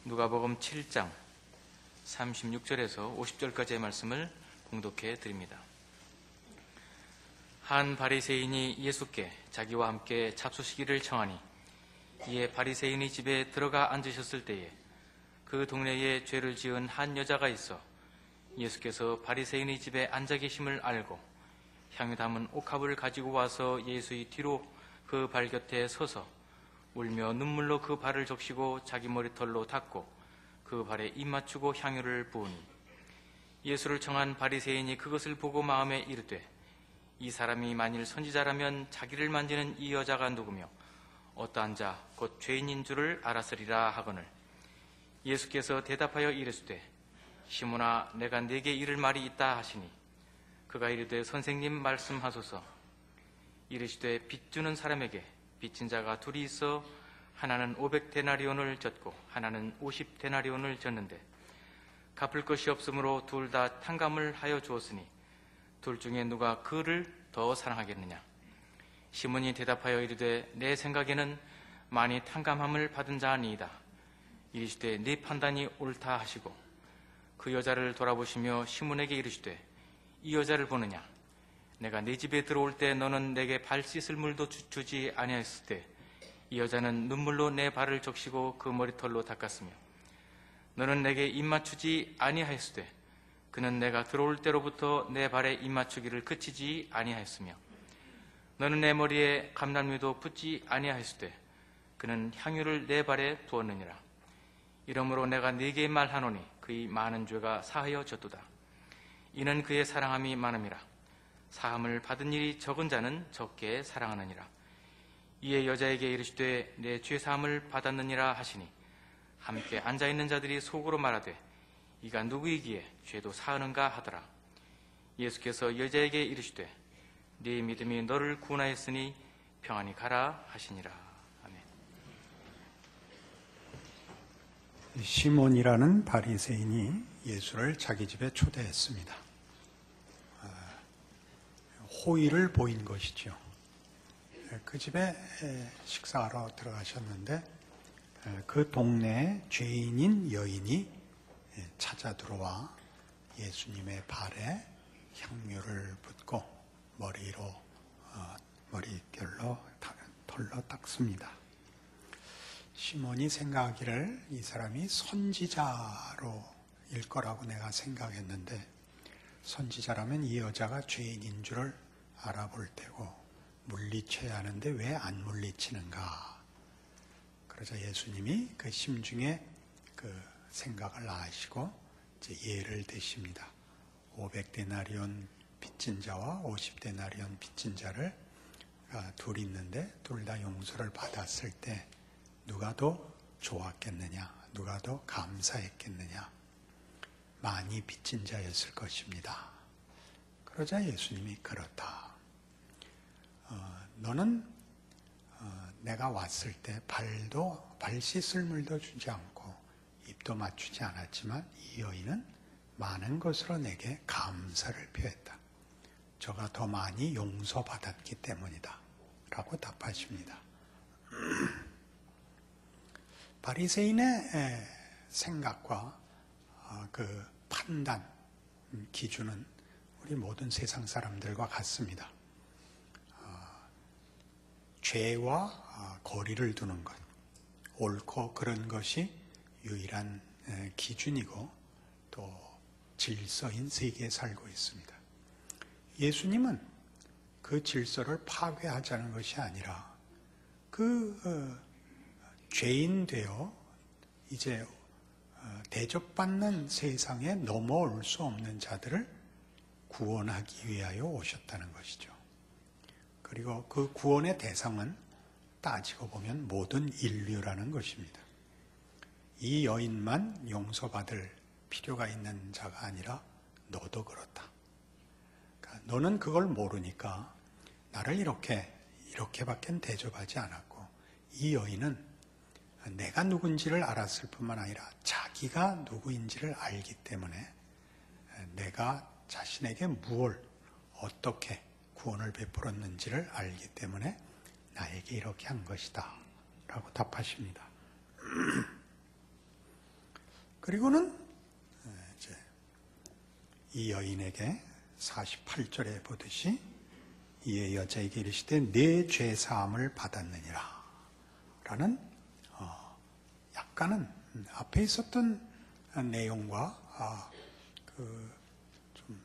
누가복음 7장 36절에서 50절까지의 말씀을 공독해 드립니다. 한 바리새인이 예수께 자기와 함께 잡수시기를 청하니 이에 바리새인의 집에 들어가 앉으셨을 때에 그 동네에 죄를 지은 한 여자가 있어 예수께서 바리새인의 집에 앉아 계심을 알고 향유 담은 옥합을 가지고 와서 예수의 뒤로 그 발 곁에 서서 울며 눈물로 그 발을 적시고 자기 머리털로 닦고 그 발에 입 맞추고 향유를 부으니 예수를 청한 바리새인이 그것을 보고 마음에 이르되 이 사람이 만일 선지자라면 자기를 만지는 이 여자가 누구며 어떠한 자 곧 죄인인 줄을 알았으리라 하거늘 예수께서 대답하여 이르시되 시몬아 내가 네게 이를 말이 있다 하시니 그가 이르되 선생님 말씀하소서. 이르시되 빚 주는 사람에게 빚진 자가 둘이 있어 하나는 500데나리온을 졌고 하나는 50데나리온을 졌는데 갚을 것이 없으므로 둘 다 탕감을 하여 주었으니 둘 중에 누가 그를 더 사랑하겠느냐. 시몬이 대답하여 이르되 내 생각에는 많이 탕감함을 받은 자 아니이다. 이르시되 네 판단이 옳다 하시고 그 여자를 돌아보시며 시몬에게 이르시되 이 여자를 보느냐. 내가 네 집에 들어올 때 너는 내게 발 씻을 물도 주지 아니하였을 때 이 여자는 눈물로 내 발을 적시고 그 머리털로 닦았으며 너는 내게 입 맞추지 아니하였을 때 그는 내가 들어올 때로부터 내 발에 입 맞추기를 그치지 아니하였으며 너는 내 머리에 감람유도 붓지 아니하였을 때 그는 향유를 내 발에 부었느니라. 이러므로 내가 네게 말하노니 그의 많은 죄가 사하여졌도다. 이는 그의 사랑함이 많음이라. 사함을 받은 일이 적은 자는 적게 사랑하느니라. 이에 여자에게 이르시되 내 죄사함을 받았느니라 하시니 함께 앉아있는 자들이 속으로 말하되 이가 누구이기에 죄도 사하는가 하더라. 예수께서 여자에게 이르시되 네 믿음이 너를 구원하였으니 평안히 가라 하시니라. 아멘. 시몬이라는 바리새인이 예수를 자기 집에 초대했습니다. 호의를 보인 것이죠. 그 집에 식사하러 들어가셨는데 그 동네에 죄인인 여인이 찾아 들어와 예수님의 발에 향유를 붓고 머릿결로 털로 닦습니다. 시몬이 생각하기를 이 사람이 선지자로 일 거라고 내가 생각했는데 선지자라면 이 여자가 죄인인 줄을 알아볼 테고 물리쳐야 하는데 왜 안 물리치는가. 그러자 예수님이 그 심중에 그 생각을 아시고 이제 예를 드십니다. 500데나리온 빚진 자와 50데나리온 빚진 자를 둘 있는데 둘 다 용서를 받았을 때 누가 더 좋았겠느냐, 누가 더 감사했겠느냐. 많이 빚진 자였을 것입니다. 그러자 예수님이 그렇다. 너는 내가 왔을 때 발 씻을 물도 주지 않고 입도 맞추지 않았지만 이 여인은 많은 것으로 내게 감사를 표했다. 저가 더 많이 용서받았기 때문이다. 라고 답하십니다. 바리새인의 생각과 그 판단, 기준은 우리 모든 세상 사람들과 같습니다. 죄와 거리를 두는 것, 옳고 그런 것이 유일한 기준이고 또 질서인 세계에 살고 있습니다. 예수님은 그 질서를 파괴하자는 것이 아니라 그 죄인 되어 이제 대접받는 세상에 넘어올 수 없는 자들을 구원하기 위하여 오셨다는 것이죠. 그리고 그 구원의 대상은 따지고 보면 모든 인류라는 것입니다. 이 여인만 용서받을 필요가 있는 자가 아니라 너도 그렇다. 그러니까 너는 그걸 모르니까 나를 이렇게밖에 대접하지 않았고 이 여인은 내가 누군지를 알았을 뿐만 아니라 자기가 누구인지를 알기 때문에 내가 자신에게 무엇을 어떻게 구원을 베풀었는지를 알기 때문에 나에게 이렇게 한 것이다 라고 답하십니다. 그리고는 이제 이 여인에게 48절에 보듯이 이에 여자에게 이르시되 내 죄 사함을 받았느니라 라는 약간은 앞에 있었던 내용과 좀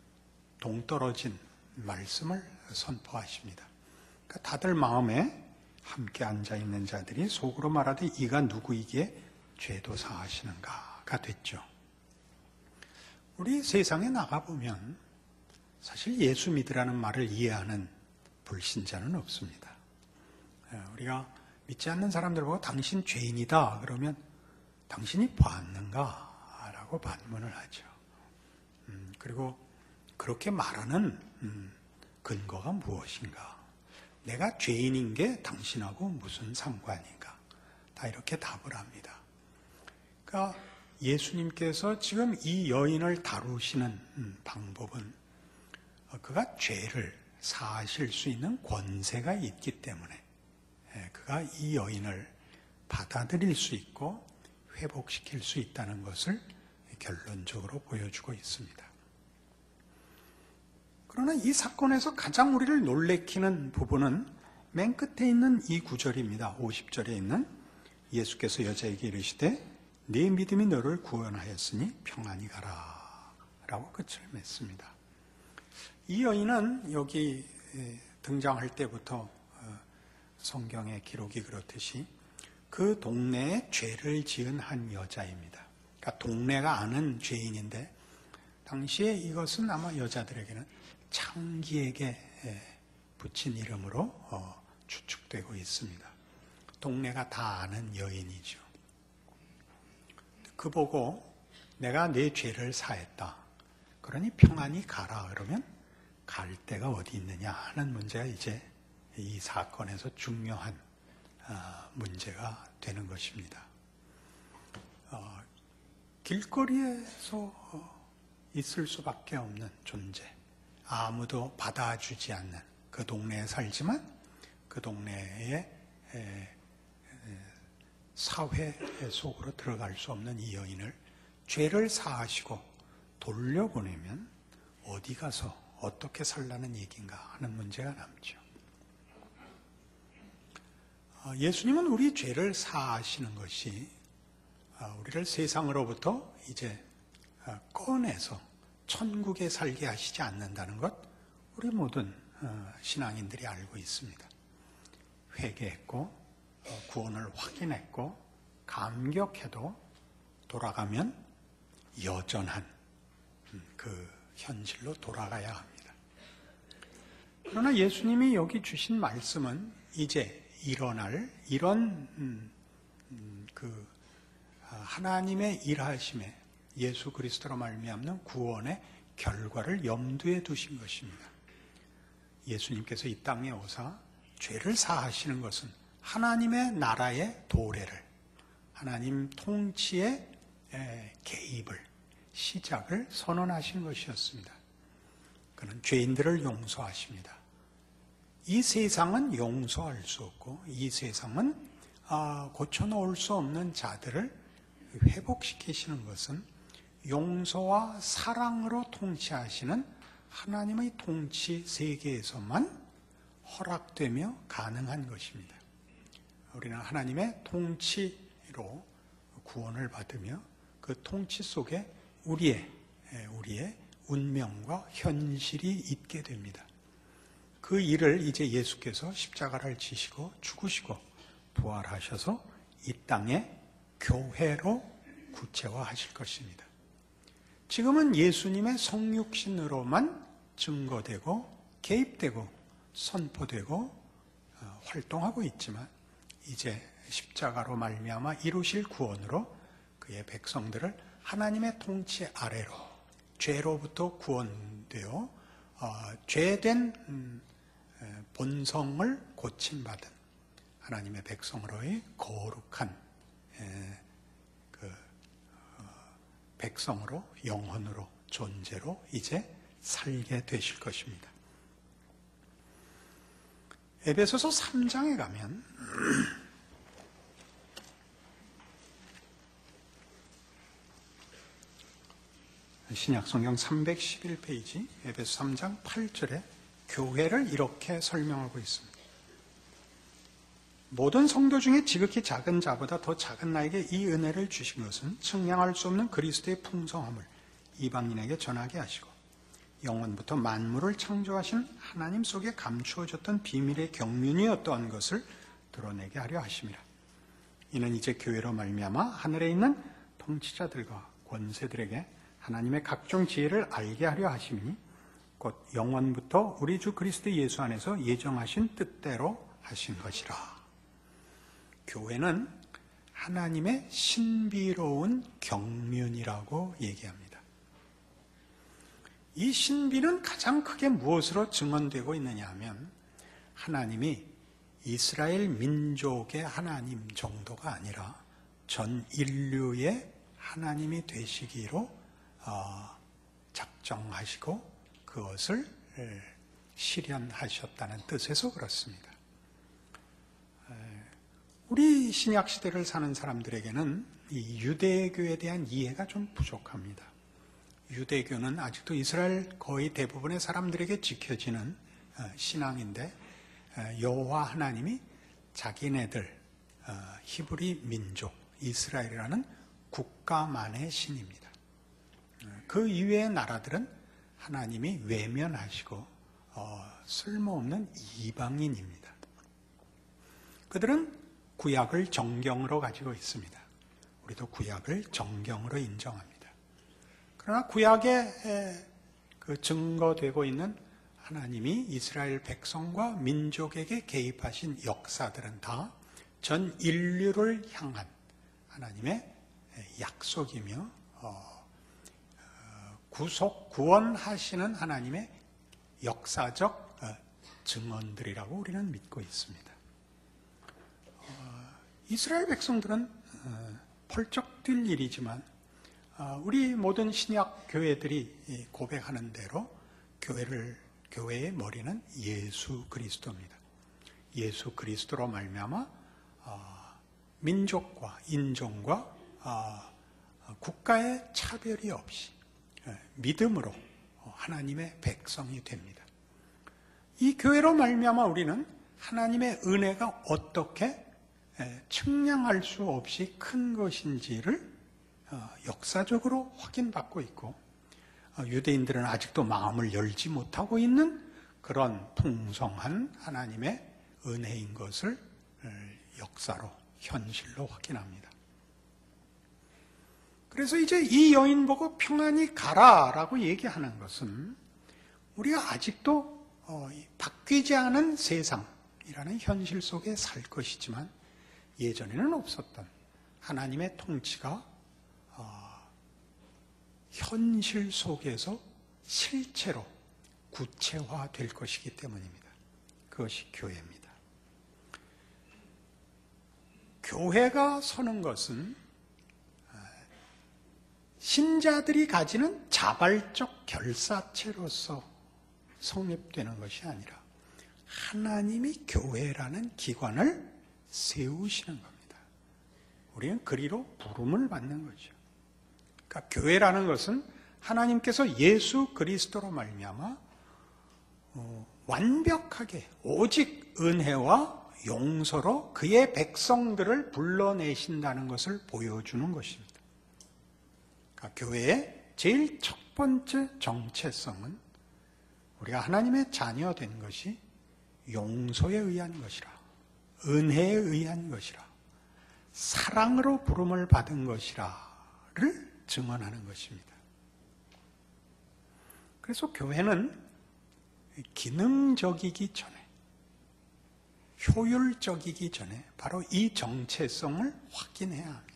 동떨어진 말씀을 선포하십니다. 그러니까 다들 마음에 함께 앉아있는 자들이 속으로 말하되 이가 누구이기에 죄도 사하시는가가 됐죠. 우리 세상에 나가보면 사실 예수 믿으라는 말을 이해하는 불신자는 없습니다. 우리가 믿지 않는 사람들 보고 당신 죄인이다 그러면 당신이 봤는가? 라고 반문을 하죠. 그리고 그렇게 말하는 근거가 무엇인가? 내가 죄인인 게 당신하고 무슨 상관인가? 다 이렇게 답을 합니다. 그러니까 예수님께서 지금 이 여인을 다루시는 방법은 그가 죄를 사하실 수 있는 권세가 있기 때문에 그가 이 여인을 받아들일 수 있고 회복시킬 수 있다는 것을 결론적으로 보여주고 있습니다. 그러나 이 사건에서 가장 우리를 놀래키는 부분은 맨 끝에 있는 이 구절입니다. 50절에 있는 예수께서 여자에게 이르시되 네 믿음이 너를 구원하였으니 평안히 가라 라고 끝을 맺습니다. 이 여인은 여기 등장할 때부터 성경의 기록이 그렇듯이 그 동네에 죄를 지은 한 여자입니다. 그러니까 동네가 아는 죄인인데 당시에 이것은 아마 여자들에게는 창기에게 붙인 이름으로 추측되고 있습니다. 동네가 다 아는 여인이죠. 그 보고 내가 내 죄를 사했다. 그러니 평안히 가라. 그러면 갈 데가 어디 있느냐 하는 문제가 이제 이 사건에서 중요한 문제가 되는 것입니다. 길거리에서 있을 수밖에 없는 존재, 아무도 받아주지 않는 그 동네에 살지만 그 동네의 사회 속으로 들어갈 수 없는 이 여인을 죄를 사하시고 돌려보내면 어디 가서 어떻게 살라는 얘기인가 하는 문제가 남죠. 예수님은 우리 죄를 사하시는 것이 우리를 세상으로부터 이제 꺼내서 천국에 살게 하시지 않는다는 것 우리 모든 신앙인들이 알고 있습니다. 회개했고 구원을 확인했고 감격해도 돌아가면 여전한 그 현실로 돌아가야 합니다. 그러나 예수님이 여기 주신 말씀은 이제 일어날 이런 하나님의 일하심에 예수 그리스도로 말미암는 구원의 결과를 염두에 두신 것입니다. 예수님께서 이 땅에 오사 죄를 사하시는 것은 하나님의 나라의 도래를, 하나님 통치의 개입을, 시작을 선언하신 것이었습니다. 그는 죄인들을 용서하십니다. 이 세상은 용서할 수 없고 이 세상은 고쳐놓을 수 없는 자들을 회복시키시는 것은 용서와 사랑으로 통치하시는 하나님의 통치 세계에서만 허락되며 가능한 것입니다. 우리는 하나님의 통치로 구원을 받으며 그 통치 속에 우리의 운명과 현실이 있게 됩니다. 그 일을 이제 예수께서 십자가를 지시고 죽으시고 부활하셔서 이 땅에 교회로 구체화하실 것입니다. 지금은 예수님의 성육신으로만 증거되고 개입되고 선포되고 활동하고 있지만 이제 십자가로 말미암아 이루실 구원으로 그의 백성들을 하나님의 통치 아래로 죄로부터 구원되어 죄된 본성을 고침받은 하나님의 백성으로의 거룩한 백성으로 영혼으로 존재로 이제 살게 되실 것입니다. 에베소서 3장에 가면 신약성경 311페이지 에베소 3장 8절에 교회를 이렇게 설명하고 있습니다. 모든 성도 중에 지극히 작은 자보다 더 작은 나에게 이 은혜를 주신 것은 측량할 수 없는 그리스도의 풍성함을 이방인에게 전하게 하시고 영원부터 만물을 창조하신 하나님 속에 감추어졌던 비밀의 경륜이 어떠한 것을 드러내게 하려 하심이라. 이는 이제 교회로 말미암아 하늘에 있는 통치자들과 권세들에게 하나님의 각종 지혜를 알게 하려 하심이니 곧 영원부터 우리 주 그리스도 예수 안에서 예정하신 뜻대로 하신 것이라. 교회는 하나님의 신비로운 경륜이라고 얘기합니다. 이 신비는 가장 크게 무엇으로 증언되고 있느냐 하면 하나님이 이스라엘 민족의 하나님 정도가 아니라 전 인류의 하나님이 되시기로 작정하시고 그것을 실현하셨다는 뜻에서 그렇습니다. 우리 신약 시대를 사는 사람들에게는 이 유대교에 대한 이해가 좀 부족합니다. 유대교는 아직도 이스라엘 거의 대부분의 사람들에게 지켜지는 신앙인데 여호와 하나님이 자기네들 히브리 민족 이스라엘이라는 국가만의 신입니다. 그 이외의 나라들은 하나님이 외면하시고 쓸모없는 이방인입니다. 그들은 구약을 정경으로 가지고 있습니다. 우리도 구약을 정경으로 인정합니다. 그러나 구약에 그 증거되고 있는 하나님이 이스라엘 백성과 민족에게 개입하신 역사들은 다 전 인류를 향한 하나님의 약속이며 구원하시는 하나님의 역사적 증언들이라고 우리는 믿고 있습니다. 이스라엘 백성들은 펄쩍 뛸 일이지만 우리 모든 신약 교회들이 고백하는 대로 교회의 머리는 예수 그리스도입니다. 예수 그리스도로 말미암아 민족과 인종과 국가의 차별이 없이 믿음으로 하나님의 백성이 됩니다. 이 교회로 말미암아 우리는 하나님의 은혜가 어떻게 측량할 수 없이 큰 것인지를 역사적으로 확인받고 있고 유대인들은 아직도 마음을 열지 못하고 있는 그런 풍성한 하나님의 은혜인 것을 역사로 현실로 확인합니다. 그래서 이제 이 여인 보고 평안히 가라라고 얘기하는 것은 우리가 아직도 바뀌지 않은 세상이라는 현실 속에 살 것이지만 예전에는 없었던 하나님의 통치가 현실 속에서 실체로 구체화될 것이기 때문입니다. 그것이 교회입니다. 교회가 서는 것은 신자들이 가지는 자발적 결사체로서 성립되는 것이 아니라 하나님이 교회라는 기관을 세우시는 겁니다. 우리는 그리로 부름을 받는 거죠. 그러니까 교회라는 것은 하나님께서 예수 그리스도로 말미암아 완벽하게 오직 은혜와 용서로 그의 백성들을 불러내신다는 것을 보여주는 것입니다. 그러니까 교회의 제일 첫 번째 정체성은 우리가 하나님의 자녀된 것이 용서에 의한 것이라, 은혜에 의한 것이라, 사랑으로 부름을 받은 것이라를 증언하는 것입니다. 그래서 교회는 기능적이기 전에, 효율적이기 전에 바로 이 정체성을 확인해야 합니다.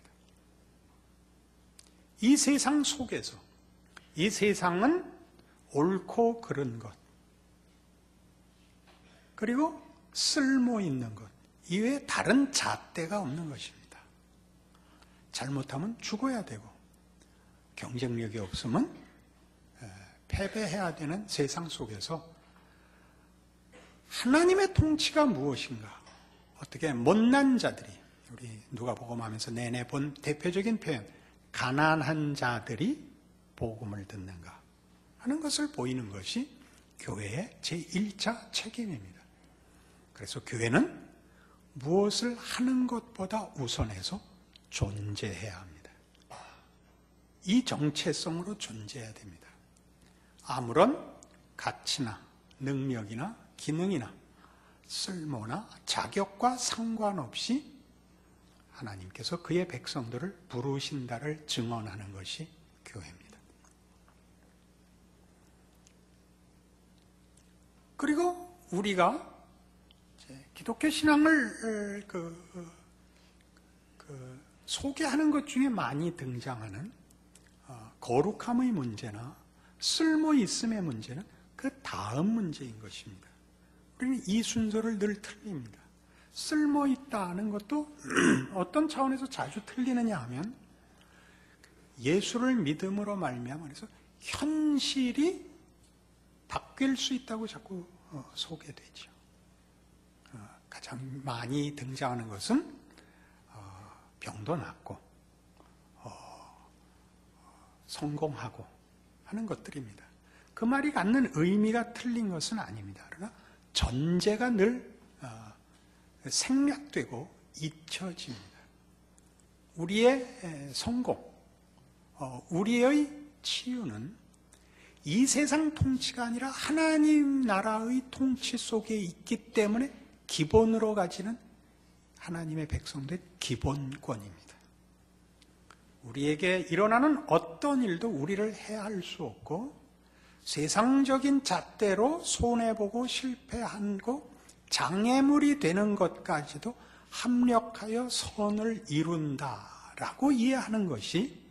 이 세상 속에서 이 세상은 옳고 그른 것 그리고 쓸모 있는 것 이외에 다른 잣대가 없는 것입니다. 잘못하면 죽어야 되고 경쟁력이 없으면 패배해야 되는 세상 속에서 하나님의 통치가 무엇인가? 어떻게 못난 자들이, 우리 누가복음 하면서 내내 본 대표적인 표현, 가난한 자들이 복음을 듣는가 하는 것을 보이는 것이 교회의 제1차 책임입니다. 그래서 교회는 무엇을 하는 것보다 우선해서 존재해야 합니다. 이 정체성으로 존재해야 됩니다. 아무런 가치나 능력이나 기능이나 쓸모나 자격과 상관없이 하나님께서 그의 백성들을 부르신다를 증언하는 것이 교회입니다. 그리고 우리가 기독교 신앙을 소개하는 것 중에 많이 등장하는 거룩함의 문제나 쓸모 있음의 문제는 그 다음 문제인 것입니다. 우리는 이 순서를 늘 틀립니다. 쓸모 있다는 것도 어떤 차원에서 자주 틀리느냐 하면 예수를 믿음으로 말미암아서 현실이 바뀔 수 있다고 자꾸 소개되죠. 가장 많이 등장하는 것은 병도 낫고 성공하고 하는 것들입니다. 그 말이 갖는 의미가 틀린 것은 아닙니다. 그러나 전제가 늘 생략되고 잊혀집니다. 우리의 성공, 우리의 치유는 이 세상 통치가 아니라 하나님 나라의 통치 속에 있기 때문에 기본으로 가지는 하나님의 백성들의 기본권입니다. 우리에게 일어나는 어떤 일도 우리를 해할 수 없고 세상적인 잣대로 손해보고 실패하고 장애물이 되는 것까지도 합력하여 선을 이룬다라고 이해하는 것이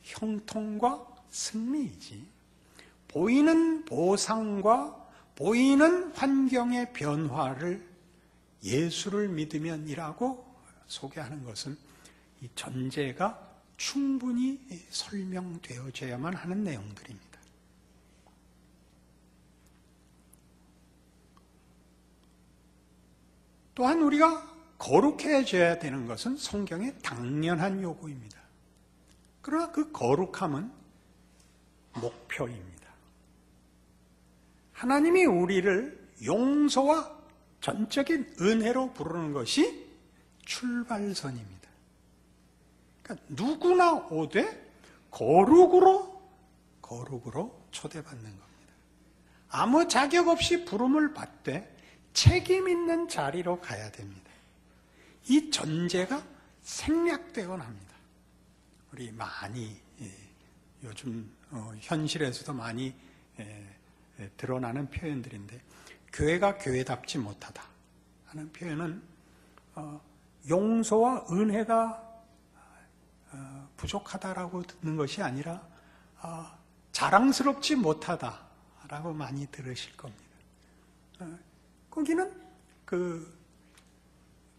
형통과 승리이지, 보이는 보상과 보이는 환경의 변화를 예수를 믿으면이라고 소개하는 것은 이 전제가 충분히 설명되어져야만 하는 내용들입니다. 또한 우리가 거룩해져야 되는 것은 성경의 당연한 요구입니다. 그러나 그 거룩함은 목표입니다. 하나님이 우리를 용서와 전적인 은혜로 부르는 것이 출발선입니다. 그러니까 누구나 오되 거룩으로 초대받는 겁니다. 아무 자격 없이 부름을 받되 책임 있는 자리로 가야 됩니다. 이 전제가 생략되곤 합니다. 우리 많이 요즘 현실에서도 많이 드러나는 표현들인데, 교회가 교회답지 못하다 하는 표현은 용서와 은혜가 부족하다라고 듣는 것이 아니라 자랑스럽지 못하다라고 많이 들으실 겁니다. 거기는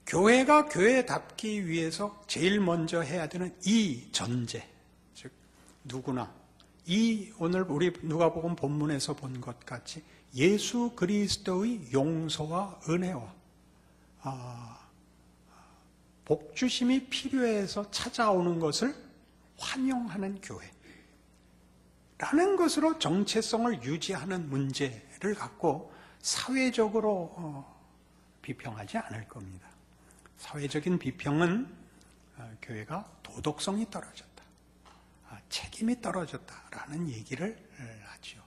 교회가 교회답기 위해서 제일 먼저 해야 되는 이 전제, 즉 누구나 오늘 우리 누가복음 본문에서 본 것 같이 예수 그리스도의 용서와 은혜와 복주심이 필요해서 찾아오는 것을 환영하는 교회라는 것으로 정체성을 유지하는 문제를 갖고 사회적으로 비평하지 않을 겁니다. 사회적인 비평은 교회가 도덕성이 떨어졌다, 책임이 떨어졌다라는 얘기를 하죠.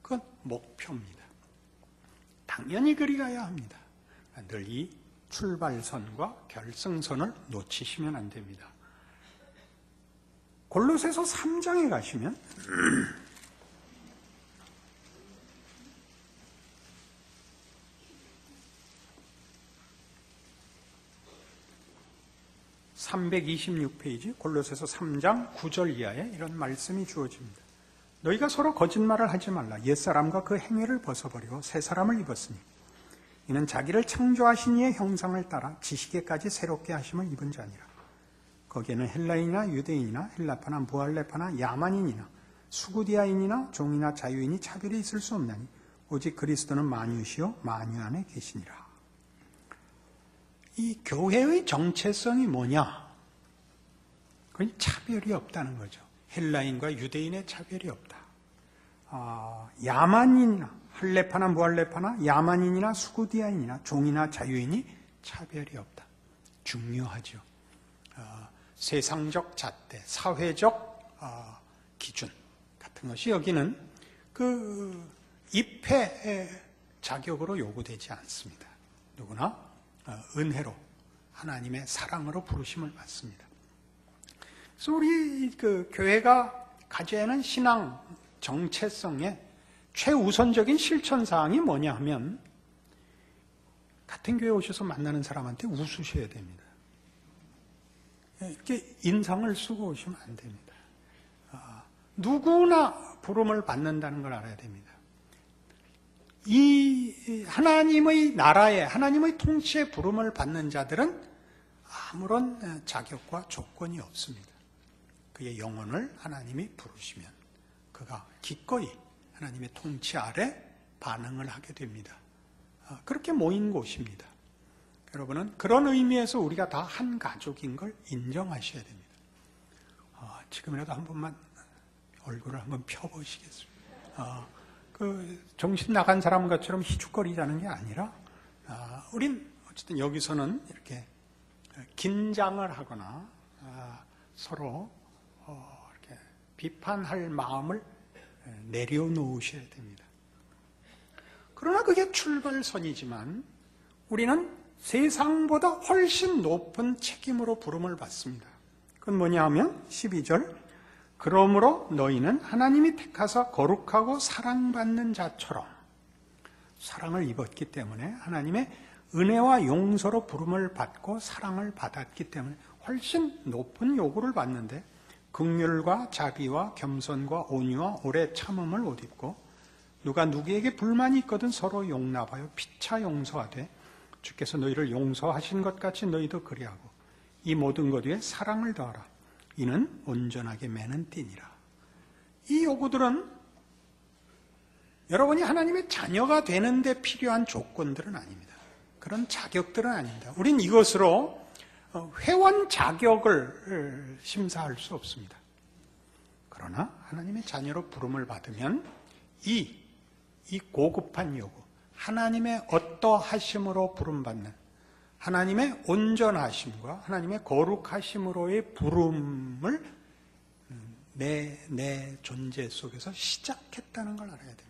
그건 목표입니다. 당연히 그리 가야 합니다. 늘 이 출발선과 결승선을 놓치시면 안 됩니다. 골로새서 3장에 가시면 326페이지 골로새서 3장 9절 이하에 이런 말씀이 주어집니다. 너희가 서로 거짓말을 하지 말라. 옛사람과 그 행위를 벗어버리고 새 사람을 입었으니 이는 자기를 창조하신 이의 형상을 따라 지식에까지 새롭게 하심을 입은 자니라. 거기에는 헬라인이나 유대인이나 헬라파나 무할레파나 야만인이나 수구디아인이나 종이나 자유인이 차별이 있을 수 없나니 오직 그리스도는 만유시요 만유 안에 계시니라. 이 교회의 정체성이 뭐냐? 그건 차별이 없다는 거죠. 헬라인과 유대인의 차별이 없다. 야만인이나 할레파나 무할레파나 야만인이나 수구디아인이나 종이나 자유인이 차별이 없다. 중요하죠. 세상적 잣대, 사회적 기준 같은 것이 여기는 그 입회 자격으로 요구되지 않습니다. 누구나 은혜로 하나님의 사랑으로 부르심을 받습니다. 그래서 우리 그 교회가 가져야 하는 신앙 정체성의 최우선적인 실천 사항이 뭐냐 하면 같은 교회 오셔서 만나는 사람한테 웃으셔야 됩니다. 이렇게 인상을 쓰고 오시면 안 됩니다. 누구나 부름을 받는다는 걸 알아야 됩니다. 이 하나님의 나라에 하나님의 통치에 부름을 받는 자들은 아무런 자격과 조건이 없습니다. 그의 영혼을 하나님이 부르시면 그가 기꺼이 하나님의 통치 아래 반응을 하게 됩니다. 그렇게 모인 곳입니다. 여러분은 그런 의미에서 우리가 다 한 가족인 걸 인정하셔야 됩니다. 지금이라도 한 번만 얼굴을 한번 펴보시겠습니다. 그 정신 나간 사람 것처럼 희죽거리자는 게 아니라 우린 어쨌든 여기서는 이렇게 긴장을 하거나 서로 이렇게 비판할 마음을 내려놓으셔야 됩니다. 그러나 그게 출발선이지만 우리는 세상보다 훨씬 높은 책임으로 부름을 받습니다. 그건 뭐냐 하면 12절 그러므로 너희는 하나님이 택하사 거룩하고 사랑받는 자처럼 사랑을 입었기 때문에 하나님의 은혜와 용서로 부름을 받고 사랑을 받았기 때문에 훨씬 높은 요구를 받는데 긍휼과 자비와 겸손과 온유와 오래 참음을 옷 입고 누가 누구에게 불만이 있거든 서로 용납하여 피차 용서하되 주께서 너희를 용서하신 것 같이 너희도 그리하고 이 모든 것 위에 사랑을 더하라. 이는 온전하게 매는 띠니라. 이 요구들은 여러분이 하나님의 자녀가 되는데 필요한 조건들은 아닙니다. 그런 자격들은 아닙니다. 우린 이것으로 회원 자격을 심사할 수 없습니다. 그러나 하나님의 자녀로 부름을 받으면 이 고급한 요구, 하나님의 어떠하심으로 부름받는 하나님의 온전하심과 하나님의 거룩하심으로의 부름을 내 존재 속에서 시작했다는 걸 알아야 됩니다.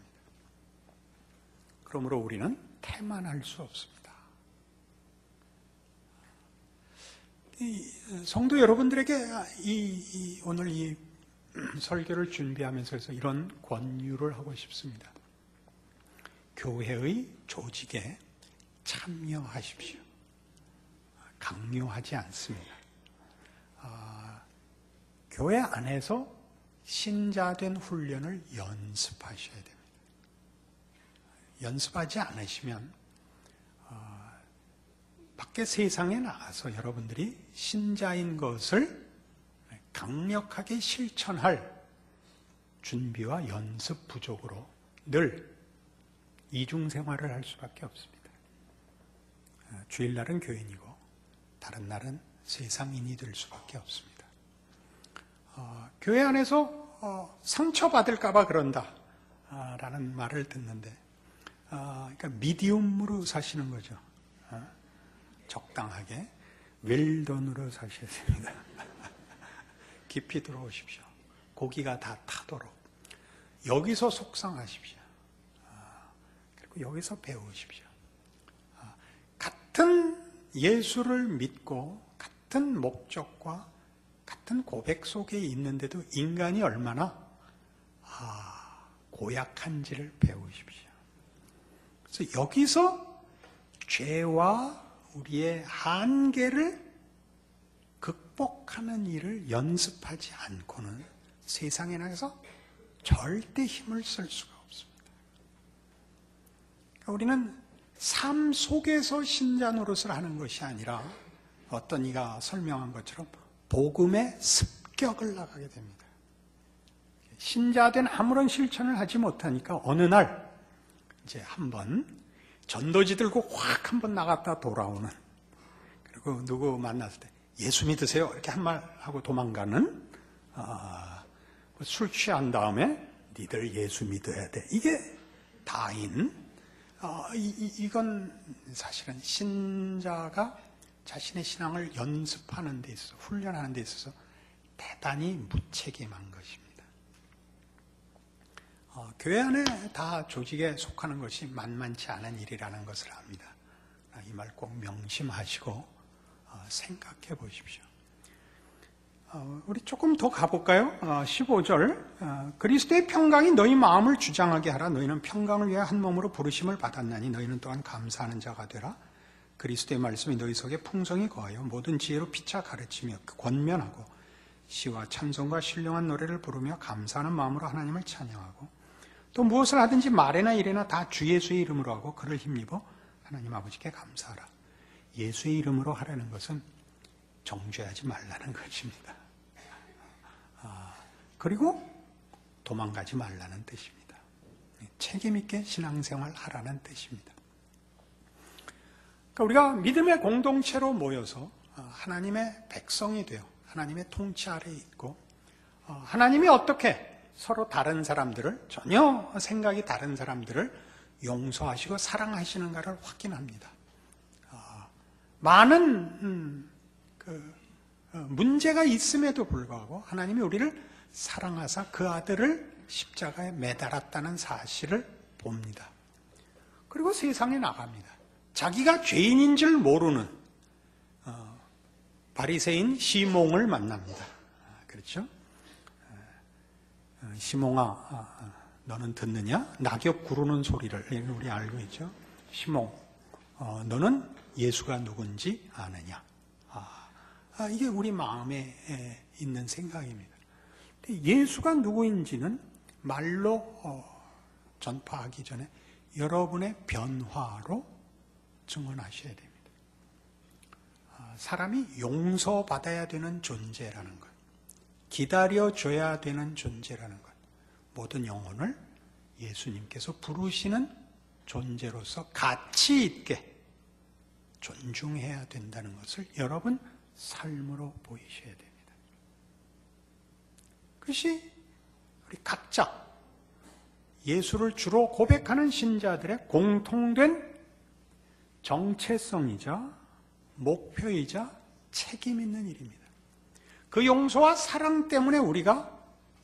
그러므로 우리는 태만할 수 없습니다. 성도 여러분들에게 오늘 이 설교를 준비하면서 이런 권유를 하고 싶습니다. 교회의 조직에 참여하십시오. 강요하지 않습니다. 교회 안에서 신자된 훈련을 연습하셔야 됩니다. 연습하지 않으시면 밖에 세상에 나가서 여러분들이 신자인 것을 강력하게 실천할 준비와 연습 부족으로 늘 이중생활을 할 수밖에 없습니다. 주일날은 교인이고 다른 날은 세상인이 될 수밖에 없습니다. 교회 안에서 상처받을까 봐 그런다 라는 말을 듣는데 그러니까 미디움으로 사시는 거죠. 적당하게 웰던으로 사셔야 됩니다. 깊이 들어오십시오. 고기가 다 타도록. 여기서 속상하십시오. 그리고 여기서 배우십시오. 같은 예수를 믿고 같은 목적과 같은 고백 속에 있는데도 인간이 얼마나 고약한지를 배우십시오. 그래서 여기서 죄와 우리의 한계를 극복하는 일을 연습하지 않고는 세상에 나가서 절대 힘을 쓸 수가 없습니다. 그러니까 우리는 삶 속에서 신자 노릇을 하는 것이 아니라 어떤 이가 설명한 것처럼 복음의 습격을 나가게 됩니다. 신자된 아무런 실천을 하지 못하니까 어느 날 이제 한번 전도지 들고 확 한번 나갔다 돌아오는, 그리고 누구 만났을 때 예수 믿으세요 이렇게 한 말 하고 도망가는 술 취한 다음에 니들 예수 믿어야 돼. 이게 다인. 이건 사실은 신자가 자신의 신앙을 연습하는 데 있어서, 훈련하는 데 있어서 대단히 무책임한 것입니다. 교회 안에 다 조직에 속하는 것이 만만치 않은 일이라는 것을 압니다. 이 말 꼭 명심하시고 생각해 보십시오. 우리 조금 더 가볼까요? 15절. 그리스도의 평강이 너희 마음을 주장하게 하라. 너희는 평강을 위해 한 몸으로 부르심을 받았나니 너희는 또한 감사하는 자가 되라. 그리스도의 말씀이 너희 속에 풍성히 거하여 모든 지혜로 피차 가르치며 권면하고 시와 찬송과 신령한 노래를 부르며 감사하는 마음으로 하나님을 찬양하고 또 무엇을 하든지 말에나 일에나 다 주 예수의 이름으로 하고 그를 힘입어 하나님 아버지께 감사하라. 예수의 이름으로 하라는 것은 정죄하지 말라는 것입니다. 그리고 도망가지 말라는 뜻입니다. 책임있게 신앙생활 하라는 뜻입니다. 그러니까 우리가 믿음의 공동체로 모여서 하나님의 백성이 되어 하나님의 통치 아래에 있고 하나님이 어떻게 서로 다른 사람들을, 전혀 생각이 다른 사람들을 용서하시고 사랑하시는가를 확인합니다. 많은 문제가 있음에도 불구하고 하나님이 우리를 사랑하사 그 아들을 십자가에 매달았다는 사실을 봅니다. 그리고 세상에 나갑니다. 자기가 죄인인 줄 모르는 바리새인 시몬을 만납니다. 그렇죠? 시몬아, 너는 듣느냐? 낙엽 구르는 소리를 우리 알고 있죠? 시몬, 너는 예수가 누군지 아느냐? 이게 우리 마음에 있는 생각입니다. 예수가 누구인지는 말로 전파하기 전에 여러분의 변화로 증언하셔야 됩니다. 사람이 용서받아야 되는 존재라는 것, 기다려줘야 되는 존재라는 것, 모든 영혼을 예수님께서 부르시는 존재로서 가치 있게 존중해야 된다는 것을 여러분 삶으로 보이셔야 됩니다. 그것이 우리 각자 예수를 주로 고백하는 신자들의 공통된 정체성이자 목표이자 책임 있는 일입니다. 그 용서와 사랑 때문에 우리가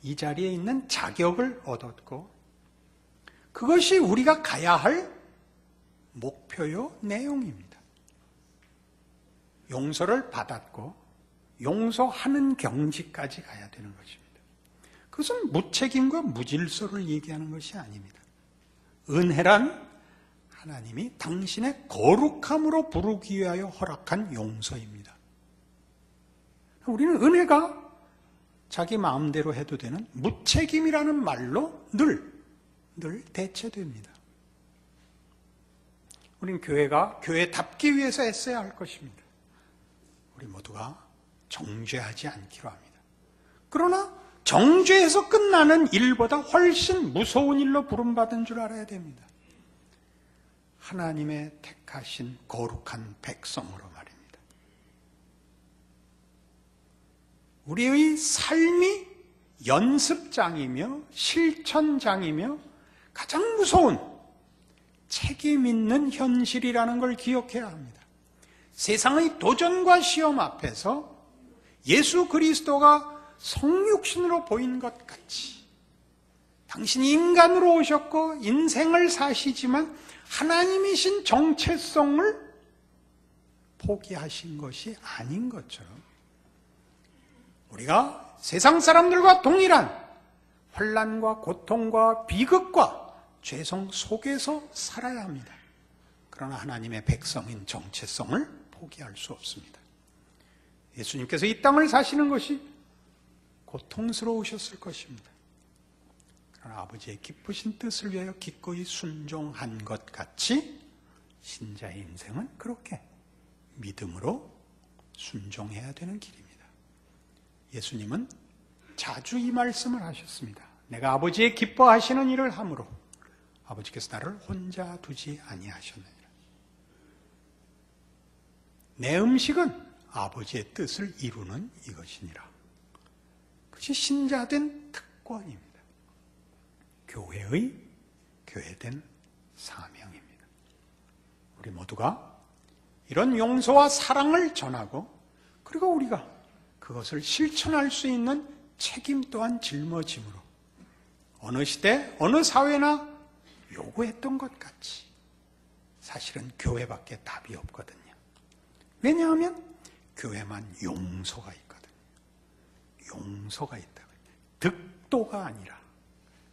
이 자리에 있는 자격을 얻었고 그것이 우리가 가야 할 목표요 내용입니다. 용서를 받았고 용서하는 경지까지 가야 되는 것입니다. 그것은 무책임과 무질서를 얘기하는 것이 아닙니다. 은혜란 하나님이 당신의 거룩함으로 부르기 위하여 허락한 용서입니다. 우리는 은혜가 자기 마음대로 해도 되는 무책임이라는 말로 늘 대체됩니다. 우리는 교회가 교회답기 위해서 애써야 할 것입니다. 우리 모두가 정죄하지 않기로 합니다. 그러나 정죄에서 끝나는 일보다 훨씬 무서운 일로 부름받은 줄 알아야 됩니다. 하나님의 택하신 거룩한 백성으로 말입니다. 우리의 삶이 연습장이며 실천장이며 가장 무서운 책임 있는 현실이라는 걸 기억해야 합니다. 세상의 도전과 시험 앞에서 예수 그리스도가 성육신으로 보인 것 같이 당신이 인간으로 오셨고 인생을 사시지만 하나님이신 정체성을 포기하신 것이 아닌 것처럼 우리가 세상 사람들과 동일한 환난과 고통과 비극과 죄성 속에서 살아야 합니다. 그러나 하나님의 백성인 정체성을 포기할 수 없습니다. 예수님께서 이 땅을 사시는 것이 고통스러우셨을 것입니다. 그러나 아버지의 기쁘신 뜻을 위하여 기꺼이 순종한 것 같이 신자의 인생은 그렇게 믿음으로 순종해야 되는 길입니다. 예수님은 자주 이 말씀을 하셨습니다. 내가 아버지의 기뻐하시는 일을 함으로 아버지께서 나를 혼자 두지 아니하셨느니라. 내 음식은 아버지의 뜻을 이루는 이것이니라. 그것이 신자된 특권 특권입니다. 교회의 교회된 사명입니다. 우리 모두가 이런 용서와 사랑을 전하고 그리고 우리가 그것을 실천할 수 있는 책임 또한 짊어짐으로 어느 시대, 어느 사회나 요구했던 것 같이 사실은 교회밖에 답이 없거든요. 왜냐하면 교회만 용서가 있거든요. 용서가 있다고요. 득도가 아니라,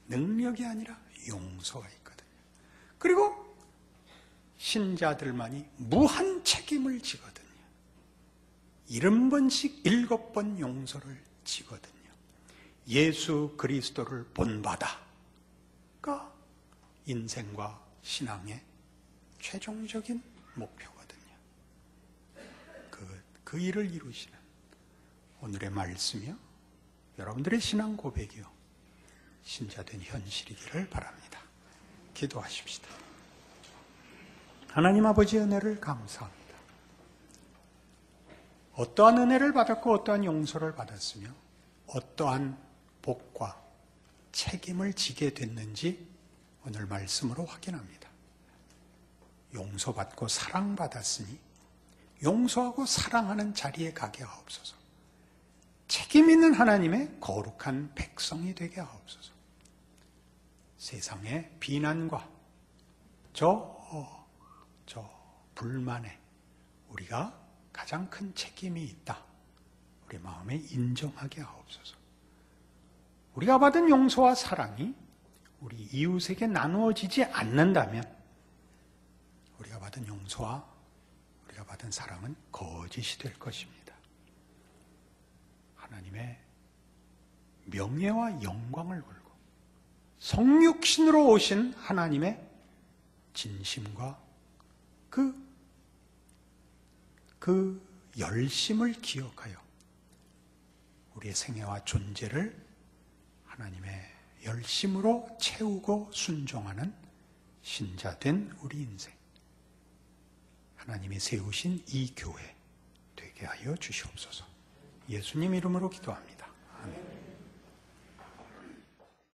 능력이 아니라 용서가 있거든요. 그리고 신자들만이 무한 책임을 지거든요. 70번씩 7번 용서를 지거든요. 예수 그리스도를 본받아가 인생과 신앙의 최종적인 목표거든요. 그 일을 이루시는 오늘의 말씀이요, 여러분들의 신앙 고백이요, 신자된 현실이기를 바랍니다. 기도하십시다. 하나님 아버지 은혜를 감사합니다. 어떠한 은혜를 받았고 어떠한 용서를 받았으며 어떠한 복과 책임을 지게 됐는지 오늘 말씀으로 확인합니다. 용서받고 사랑받았으니 용서하고 사랑하는 자리에 가게 하옵소서. 책임 있는 하나님의 거룩한 백성이 되게 하옵소서. 세상의 비난과 저 불만에 우리가 가장 큰 책임이 있다, 우리 마음에 인정하게 하옵소서. 우리가 받은 용서와 사랑이 우리 이웃에게 나누어지지 않는다면 우리가 받은 용서와 우리가 받은 사랑은 거짓이 될 것입니다. 하나님의 명예와 영광을 걸고 성육신으로 오신 하나님의 진심과 그 열심을 기억하여 우리의 생애와 존재를 하나님의 열심으로 채우고 순종하는 신자된 우리 인생, 하나님이 세우신 이 교회 되게 하여 주시옵소서. 예수님 이름으로 기도합니다. 아멘.